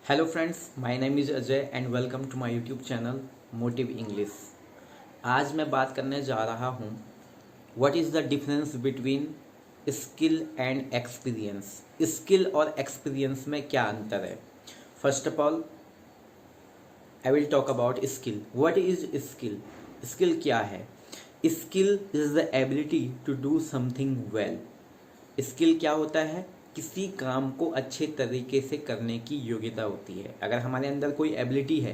Hello friends, my name is Ajay and welcome to my YouTube channel motive English. आज मैं बात करने जा रहा हूँ what is the difference between skill and experience. Skill और एक्सपीरियंस में क्या अंतर है। First of all I will talk about skill. What is skill? Skill क्या है? Skill is the ability to do something well. Skill क्या होता है? किसी काम को अच्छे तरीके से करने की योग्यता होती है। अगर हमारे अंदर कोई एबिलिटी है,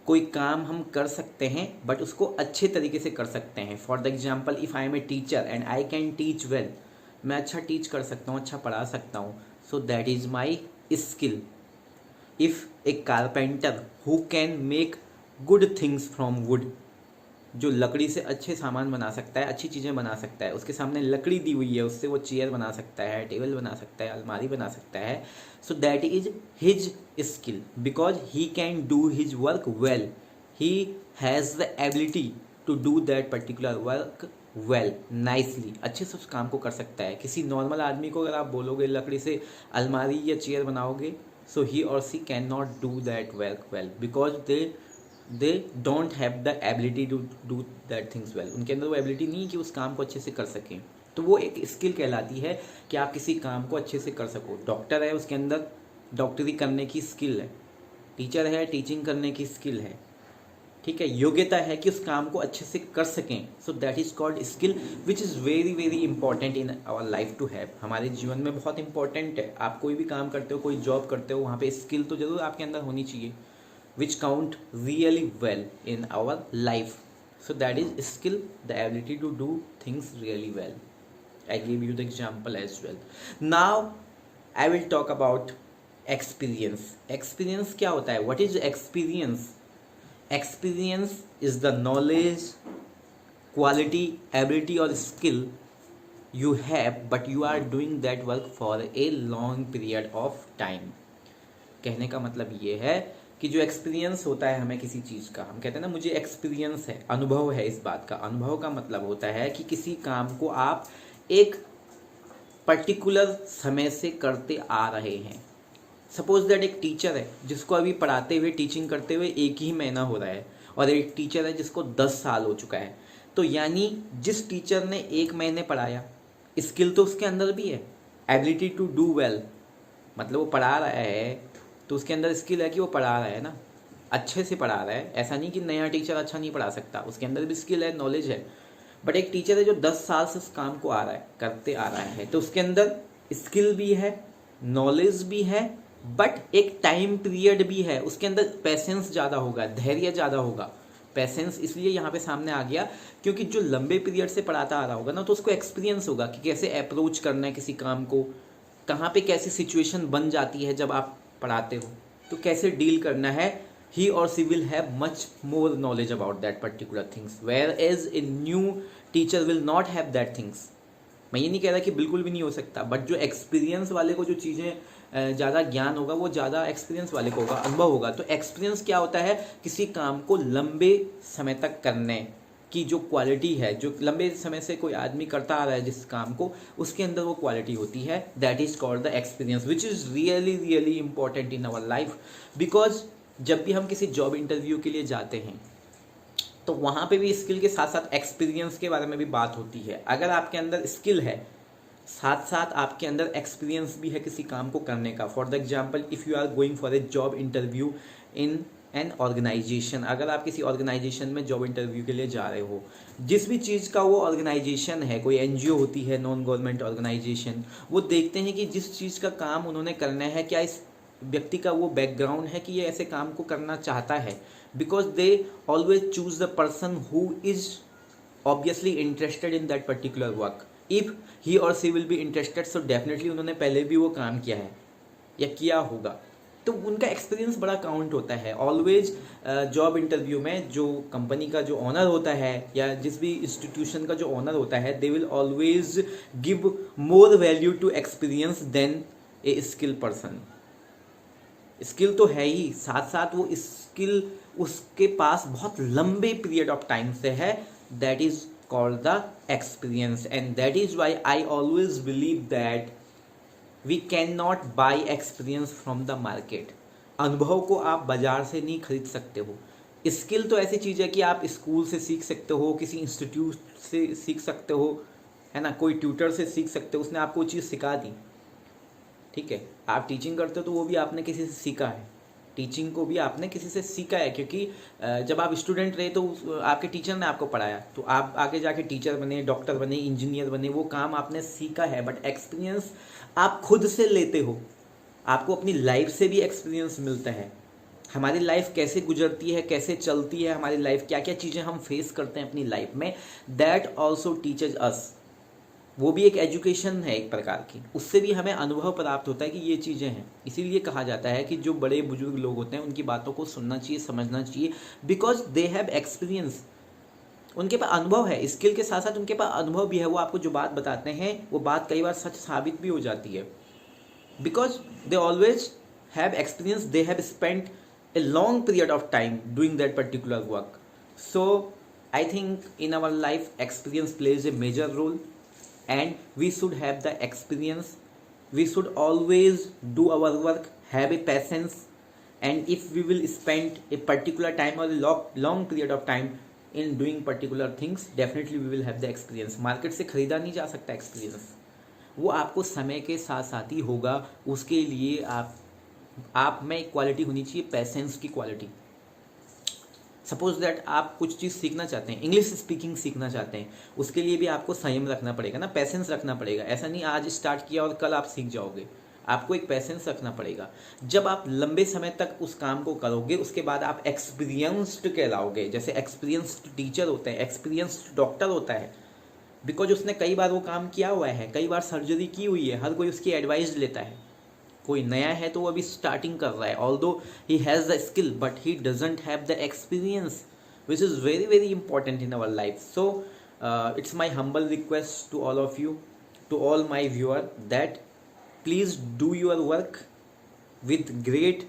कोई काम हम कर सकते हैं बट उसको अच्छे तरीके से कर सकते हैं। For the example, if I am a teacher and I can teach well, मैं अच्छा टीच कर सकता हूँ, अच्छा पढ़ा सकता हूँ, so that is my skill. If A carpenter who can make good things from would, जो लकड़ी से अच्छे सामान बना सकता है, अच्छी चीज़ें बना सकता है, उसके सामने लकड़ी दी हुई है, उससे वो चेयर बना सकता है, टेबल बना सकता है, अलमारी बना सकता है, so that is his skill because he can do his work well. He has the ability to do that particular work well, nicely, अच्छे से उस काम को कर सकता है। किसी नॉर्मल आदमी को अगर आप बोलोगे लकड़ी से अलमारी या चेयर बनाओगे, so he or she can not do that work well because they don't have the ability to do that things well. उनके अंदर वो एबिलिटी नहीं है कि उस काम को अच्छे से कर सकें। तो वो एक स्किल कहलाती है कि आप किसी काम को अच्छे से कर सको। डॉक्टर है, उसके अंदर डॉक्टरी करने की स्किल है। टीचर है, टीचिंग करने की स्किल है। ठीक है, योग्यता है कि उस काम को अच्छे से कर सकें। So that is called skill which is very very important in our life to have. हमारे जीवन में बहुत इंपॉर्टेंट है। आप कोई भी काम करते हो, कोई जॉब करते हो, वहाँ पे स्किल तो जरूर आपके अंदर होनी चाहिए which count really well in our life. So that is skill, the ability to do things really well. I gave you the example as well. Now I will talk about experience. Experience क्या होता है? What is experience? Experience is the knowledge, quality, ability or skill you have but you are doing that work for a long period of time. कहने का मतलब ये है कि जो एक्सपीरियंस होता है हमें किसी चीज़ का, हम कहते हैं ना मुझे एक्सपीरियंस है, अनुभव है इस बात का। अनुभव का मतलब होता है कि किसी काम को आप एक पर्टिकुलर समय से करते आ रहे हैं। सपोज दैट एक टीचर है जिसको अभी पढ़ाते हुए, टीचिंग करते हुए एक ही महीना हो रहा है, और एक टीचर है जिसको 10 साल हो चुका है। तो यानी जिस टीचर ने एक महीने पढ़ाया, स्किल तो उसके अंदर भी है, एबिलिटी टू डू वेल, मतलब वो पढ़ा रहा है तो उसके अंदर स्किल है कि वो पढ़ा रहा है ना, अच्छे से पढ़ा रहा है। ऐसा नहीं कि नया टीचर अच्छा नहीं पढ़ा सकता, उसके अंदर भी स्किल है, नॉलेज है। बट एक टीचर है जो 10 साल से उस काम को आ रहा है, करते आ रहा है, तो उसके अंदर स्किल भी है, नॉलेज भी है, बट एक टाइम पीरियड भी है। उसके अंदर पेशेंस ज़्यादा होगा, धैर्य ज़्यादा होगा। पेशेंस इसलिए यहाँ पे सामने आ गया क्योंकि जो लंबे पीरियड से पढ़ाता आ रहा होगा ना, तो उसको एक्सपीरियंस होगा कि कैसे अप्रोच करना है किसी काम को, कहाँ पे कैसी सिचुएशन बन जाती है जब आप पढ़ाते हो, तो कैसे डील करना है। He or she will have much more knowledge about that particular things, whereas a new teacher will not have that things. मैं ये नहीं कह रहा कि बिल्कुल भी नहीं हो सकता, बट जो एक्सपीरियंस वाले को जो चीज़ें ज़्यादा ज्ञान होगा वो ज़्यादा एक्सपीरियंस वाले को होगा, अनुभव होगा। तो एक्सपीरियंस क्या होता है? किसी काम को लंबे समय तक करने की जो क्वालिटी है, जो लंबे समय से कोई आदमी करता आ रहा है जिस काम को, उसके अंदर वो क्वालिटी होती है। That is called the experience which is really really important in our life. Because जब भी हम किसी जॉब इंटरव्यू के लिए जाते हैं तो वहाँ पे भी स्किल के साथ साथ एक्सपीरियंस के बारे में भी बात होती है। अगर आपके अंदर स्किल है, साथ साथ आपके अंदर एक्सपीरियंस भी है किसी काम को करने का। For the example, if you are going for a job interview in an organisation, अगर आप किसी ऑर्गेनाइजेशन में जॉब इंटरव्यू के लिए जा रहे हो, जिस भी चीज़ का वो ऑर्गेनाइजेशन है, कोई एनजीओ होती है, नॉन गवर्नमेंट ऑर्गेनाइजेशन, वो देखते हैं कि जिस चीज़ का काम उन्होंने करना है, क्या इस व्यक्ति का वो बैकग्राउंड है कि ये ऐसे काम को करना चाहता है। Because they always choose the person who is obviously interested in that particular work. If he or she will be interested, so definitely उन्होंने पहले भी वो काम किया है या किया होगा, तो उनका एक्सपीरियंस बड़ा काउंट होता है। ऑलवेज जॉब इंटरव्यू में जो कंपनी का जो ऑनर होता है या जिस भी इंस्टीट्यूशन का जो ऑनर होता है, they will always give more value to experience than a skill person. Skill तो है ही, साथ साथ वो स्किल उसके पास बहुत लंबे पीरियड ऑफ टाइम से है। That is called the experience, and that is why I always believe that we cannot buy experience from the market. अनुभव को आप बाजार से नहीं खरीद सकते हो। स्किल तो ऐसी चीज़ है कि आप स्कूल से सीख सकते हो, किसी इंस्टीट्यूट से सीख सकते हो, है ना, कोई ट्यूटर से सीख सकते हो, उसने आपको वो चीज़ सिखा दी, ठीक है। आप टीचिंग करते हो तो वो भी आपने किसी से सीखा है, टीचिंग को भी आपने किसी से सीखा है, क्योंकि जब आप स्टूडेंट रहे तो आपके टीचर ने आपको पढ़ाया, तो आप आगे जाके टीचर बने, डॉक्टर बने, इंजीनियर बने, वो काम आपने सीखा है। बट एक्सपीरियंस आप खुद से लेते हो, आपको अपनी लाइफ से भी एक्सपीरियंस मिलता है। हमारी लाइफ कैसे गुजरती है, कैसे चलती है हमारी लाइफ, क्या क्या चीज़ें हम फेस करते हैं अपनी लाइफ में, दैट ऑल्सो टीचेज अस। वो भी एक एजुकेशन है एक प्रकार की, उससे भी हमें अनुभव प्राप्त होता है कि ये चीज़ें हैं। इसीलिए कहा जाता है कि जो बड़े बुजुर्ग लोग होते हैं उनकी बातों को सुनना चाहिए, समझना चाहिए, बिकॉज दे हैव एक्सपीरियंस, उनके पास अनुभव है। स्किल के साथ साथ उनके पास अनुभव भी है। वो आपको जो बात बताते हैं वो बात कई बार सच साबित भी हो जाती है, because they always have experience, they have spent a long period of time doing that particular work. So I think in our life experience plays a major role, and we should have the experience. We should always do our work, have a patience, and if we will spend a particular time or a long period of time in doing particular things, definitely we will have the experience. Market से खरीदा नहीं जा सकता experience, वो आपको समय के साथ साथ ही होगा। उसके लिए आप में एक क्वालिटी होनी चाहिए, पेशेंस की क्वालिटी। सपोज दैट आप कुछ चीज़ सीखना चाहते हैं, इंग्लिश स्पीकिंग सीखना चाहते हैं, उसके लिए भी आपको संयम रखना पड़ेगा ना, पेशेंस रखना पड़ेगा। ऐसा नहीं आज स्टार्ट किया और कल आप सीख जाओगे, आपको एक पेशेंस रखना पड़ेगा। जब आप लंबे समय तक उस काम को करोगे उसके बाद आप एक्सपीरियंस्ड कहलाओगे। जैसे एक्सपीरियंस्ड टीचर होते हैं, एक्सपीरियंस्ड डॉक्टर होता है, बिकॉज उसने कई बार वो काम किया हुआ है, कई बार सर्जरी की हुई है, हर कोई उसकी एडवाइस लेता है। कोई नया है तो वो अभी स्टार्टिंग कर रहा है, although he has the skill but he doesn't have the experience, which is very very important in our life. So it's my humble request to all of you, to all my viewer, that please do your work with great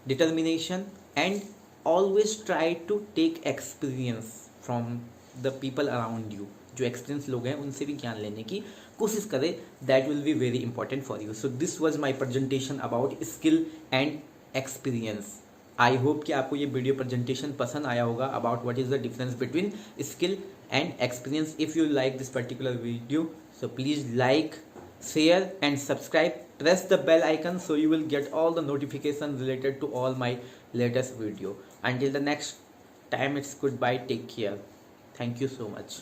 determination and always try to take experience from the people around you. जो experience लोग हैं उनसे भी ज्ञान लेने की कोशिश करें, that will be very important for you. So this was my presentation about skill and experience. I hope कि आपको ये वीडियो प्रेजेंटेशन पसंद आया होगा about what is the difference between skill and experience. If you like this particular video, so please like, share and subscribe. Press the bell icon so you will get all the notifications related to all my latest video. Until the next time, it's goodbye, take care. Thank you so much.